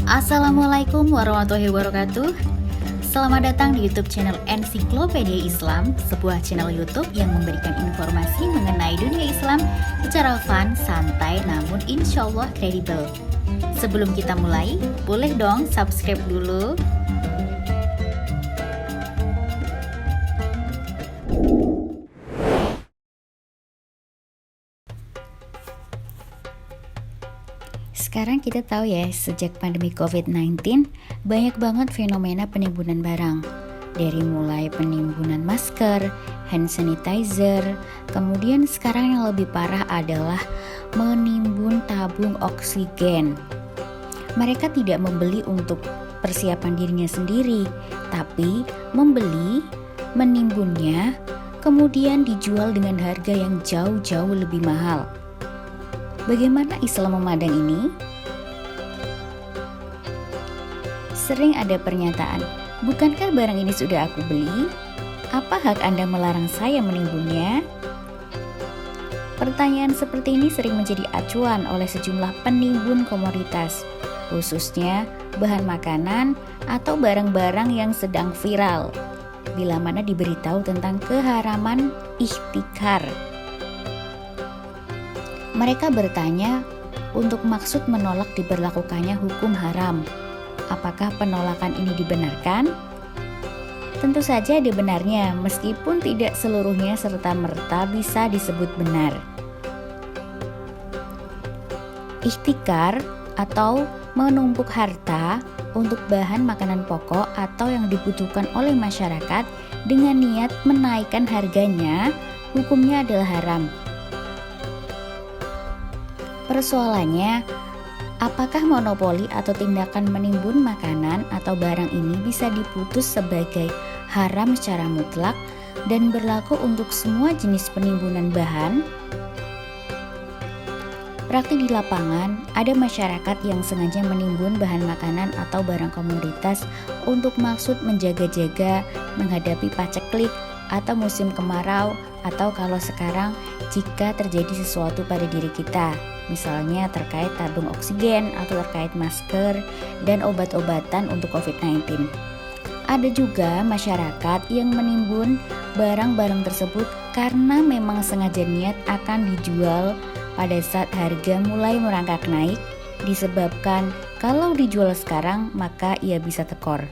Assalamualaikum warahmatullahi wabarakatuh. Selamat datang di YouTube channel Ensiklopedia Islam, sebuah channel YouTube yang memberikan informasi mengenai dunia Islam secara fun, santai, namun insya Allah kredibel. Sebelum kita mulai, boleh dong subscribe dulu. Sekarang kita tahu ya, sejak pandemi COVID-19, banyak banget fenomena penimbunan barang. Dari mulai penimbunan masker, hand sanitizer, kemudian sekarang yang lebih parah adalah menimbun tabung oksigen. Mereka tidak membeli untuk persiapan dirinya sendiri, tapi membeli, menimbunnya, kemudian dijual dengan harga yang jauh-jauh lebih mahal. Bagaimana Islam memandang ini? Sering ada pernyataan, bukankah barang ini sudah aku beli? Apa hak Anda melarang saya menimbunnya? Pertanyaan seperti ini sering menjadi acuan oleh sejumlah penimbun komoditas, khususnya bahan makanan atau barang-barang yang sedang viral, bila mana diberitahu tentang keharaman ihtikar. Mereka bertanya untuk maksud menolak diberlakukannya hukum haram. Apakah penolakan ini dibenarkan? Tentu saja ada benarnya, meskipun tidak seluruhnya serta-merta bisa disebut benar. Ihtikar atau menumpuk harta untuk bahan makanan pokok atau yang dibutuhkan oleh masyarakat dengan niat menaikkan harganya, hukumnya adalah haram. Persoalannya, apakah monopoli atau tindakan menimbun makanan atau barang ini bisa diputus sebagai haram secara mutlak dan berlaku untuk semua jenis penimbunan bahan? Praktik di lapangan, ada masyarakat yang sengaja menimbun bahan makanan atau barang komoditas untuk maksud menjaga-jaga menghadapi paceklik atau musim kemarau, atau kalau sekarang jika terjadi sesuatu pada diri kita, misalnya terkait tabung oksigen atau terkait masker dan obat-obatan untuk COVID-19. Ada juga masyarakat yang menimbun barang-barang tersebut karena memang sengaja niat akan dijual pada saat harga mulai merangkak naik, disebabkan kalau dijual sekarang maka ia bisa tekor.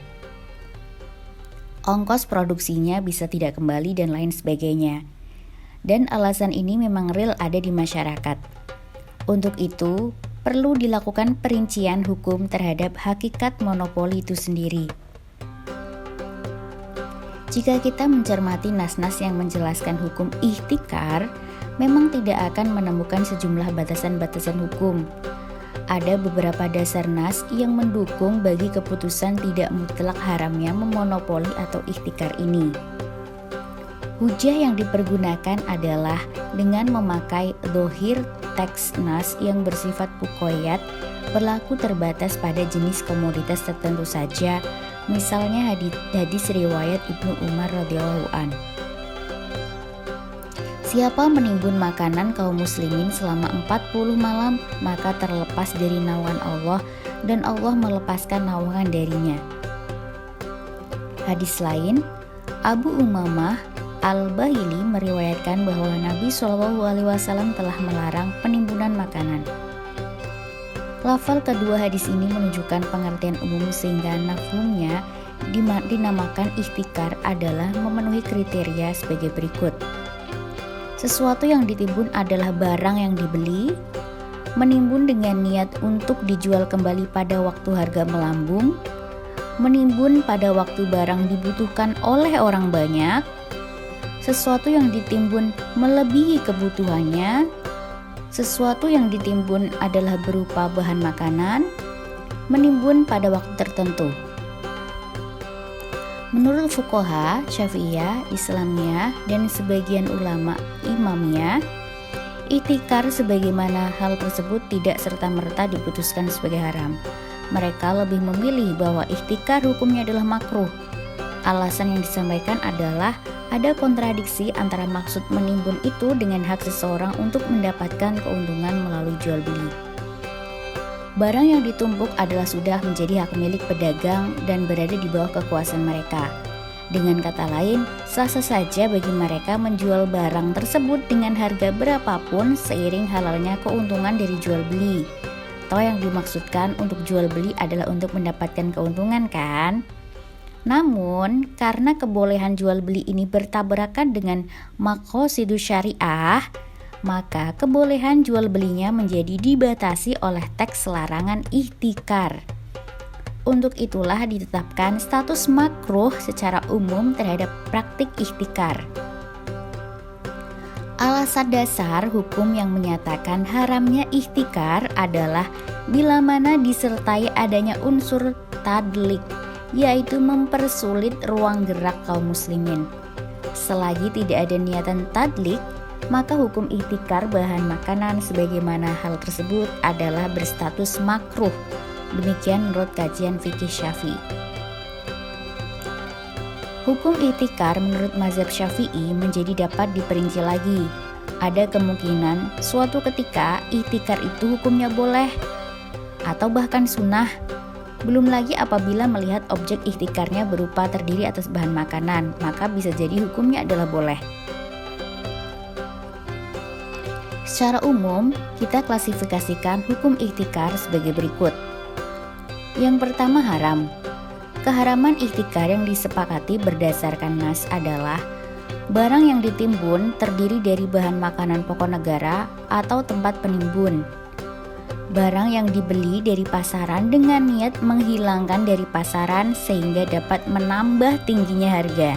Ongkos produksinya bisa tidak kembali dan lain sebagainya. Dan alasan ini memang real ada di masyarakat. Untuk itu, perlu dilakukan perincian hukum terhadap hakikat monopoli itu sendiri. Jika kita mencermati nas-nas yang menjelaskan hukum ihtikar, memang tidak akan menemukan sejumlah batasan-batasan hukum. Ada beberapa dasar nas yang mendukung bagi keputusan tidak mutlak haramnya memonopoli atau ihtikar ini. Hujah yang dipergunakan adalah dengan memakai dhohir teks nas yang bersifat pukoyat, berlaku terbatas pada jenis komoditas tertentu saja, misalnya hadis riwayat Ibnu Umar radhiyallahu an. Siapa menimbun makanan kaum muslimin selama 40 malam, maka terlepas dari naungan Allah dan Allah melepaskan naungan darinya. Hadis lain, Abu Umamah Al-Bahili meriwayatkan bahwa Nabi SAW telah melarang penimbunan makanan. Lafal kedua hadis ini menunjukkan pengertian umum sehingga mafhumnya dinamakan ihtikar adalah memenuhi kriteria sebagai berikut. Sesuatu yang ditimbun adalah barang yang dibeli, menimbun dengan niat untuk dijual kembali pada waktu harga melambung, menimbun pada waktu barang dibutuhkan oleh orang banyak, sesuatu yang ditimbun melebihi kebutuhannya, sesuatu yang ditimbun adalah berupa bahan makanan, menimbun pada waktu tertentu. Menurut fuqaha, Syafi'iyah, Islamiyah, dan sebagian ulama Imamiyah, ihtikar sebagaimana hal tersebut tidak serta-merta diputuskan sebagai haram. Mereka lebih memilih bahwa ihtikar hukumnya adalah makruh. Alasan yang disampaikan adalah ada kontradiksi antara maksud menimbun itu dengan hak seseorang untuk mendapatkan keuntungan melalui jual beli. Barang yang ditumpuk adalah sudah menjadi hak milik pedagang dan berada di bawah kekuasaan mereka. Dengan kata lain, sah-sah saja bagi mereka menjual barang tersebut dengan harga berapapun seiring halalnya keuntungan dari jual beli. Toh yang dimaksudkan untuk jual beli adalah untuk mendapatkan keuntungan kan? Namun, karena kebolehan jual beli ini bertabrakan dengan maqasidus syariah, maka kebolehan jual belinya menjadi dibatasi oleh teks larangan ihtikar. Untuk itulah ditetapkan status makruh secara umum terhadap praktik ihtikar. Alasan dasar hukum yang menyatakan haramnya ihtikar adalah bila mana disertai adanya unsur tadlik, yaitu mempersulit ruang gerak kaum muslimin. Selagi tidak ada niatan tadlik, maka hukum ihtikar bahan makanan sebagaimana hal tersebut adalah berstatus makruh. Demikian menurut kajian fikih Syafi'i. Hukum ihtikar menurut mazhab Syafi'i menjadi dapat diperinci lagi. Ada kemungkinan suatu ketika ihtikar itu hukumnya boleh atau bahkan sunnah. Belum lagi apabila melihat objek ihtikarnya berupa terdiri atas bahan makanan, maka bisa jadi hukumnya adalah boleh. Secara umum, kita klasifikasikan hukum ihtikar sebagai berikut. Yang pertama, haram. Keharaman ihtikar yang disepakati berdasarkan nas adalah barang yang ditimbun terdiri dari bahan makanan pokok negara atau tempat penimbun. Barang yang dibeli dari pasaran dengan niat menghilangkan dari pasaran sehingga dapat menambah tingginya harga.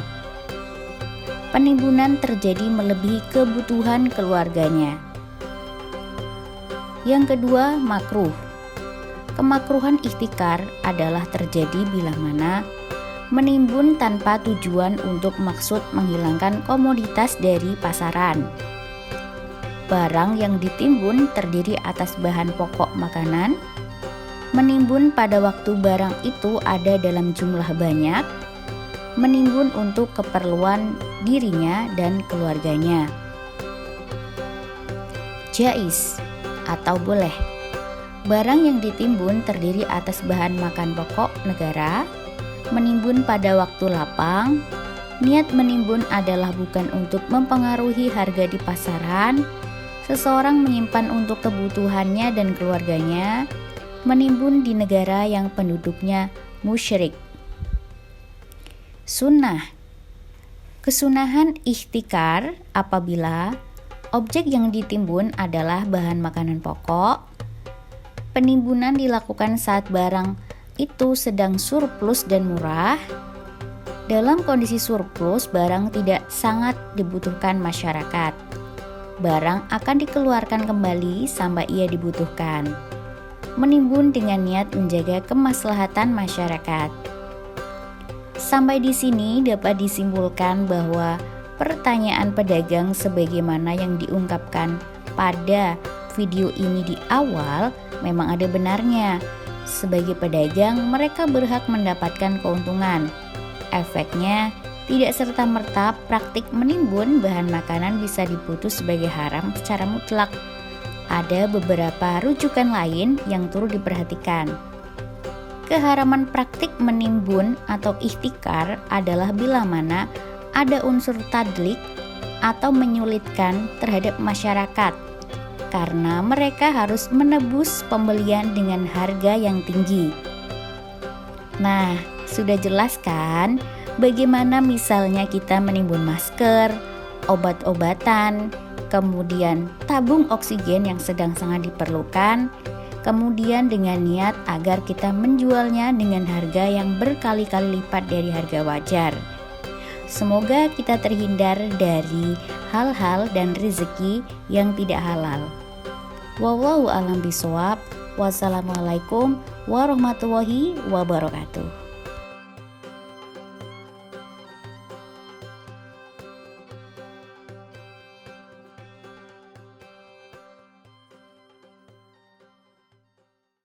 Penimbunan terjadi melebihi kebutuhan keluarganya. Yang kedua, makruh. Kemakruhan ihtikar adalah terjadi bila mana menimbun tanpa tujuan untuk maksud menghilangkan komoditas dari pasaran. Barang yang ditimbun terdiri atas bahan pokok makanan, menimbun pada waktu barang itu ada dalam jumlah banyak, menimbun untuk keperluan dirinya dan keluarganya. Jaiz atau boleh. Barang yang ditimbun terdiri atas bahan makan pokok negara, menimbun pada waktu lapang. Niat menimbun adalah bukan untuk mempengaruhi harga di pasaran. Seseorang menyimpan untuk kebutuhannya dan keluarganya, menimbun di negara yang penduduknya musyrik. Sunnah. Kesunahan ihtikar apabila objek yang ditimbun adalah bahan makanan pokok. Penimbunan dilakukan saat barang itu sedang surplus dan murah. Dalam kondisi surplus, barang tidak sangat dibutuhkan masyarakat. Barang akan dikeluarkan kembali sampai ia dibutuhkan. Menimbun dengan niat menjaga kemaslahatan masyarakat. Sampai di sini dapat disimpulkan bahwa pertanyaan pedagang sebagaimana yang diungkapkan pada video ini di awal memang ada benarnya. Sebagai pedagang, mereka berhak mendapatkan keuntungan. Efeknya, tidak serta-merta praktik menimbun bahan makanan bisa diputus sebagai haram secara mutlak. Ada beberapa rujukan lain yang turut diperhatikan. Keharaman praktik menimbun atau ihtikar adalah bila mana ada unsur tadlik atau menyulitkan terhadap masyarakat, karena mereka harus menebus pembelian dengan harga yang tinggi. Nah, sudah jelas kan bagaimana misalnya kita menimbun masker, obat-obatan, kemudian tabung oksigen yang sedang sangat diperlukan, kemudian dengan niat agar kita menjualnya dengan harga yang berkali-kali lipat dari harga wajar. Semoga kita terhindar dari hal-hal dan rezeki yang tidak halal. Wallahu a'lam bishawab. Wassalamualaikum warahmatullahi wabarakatuh.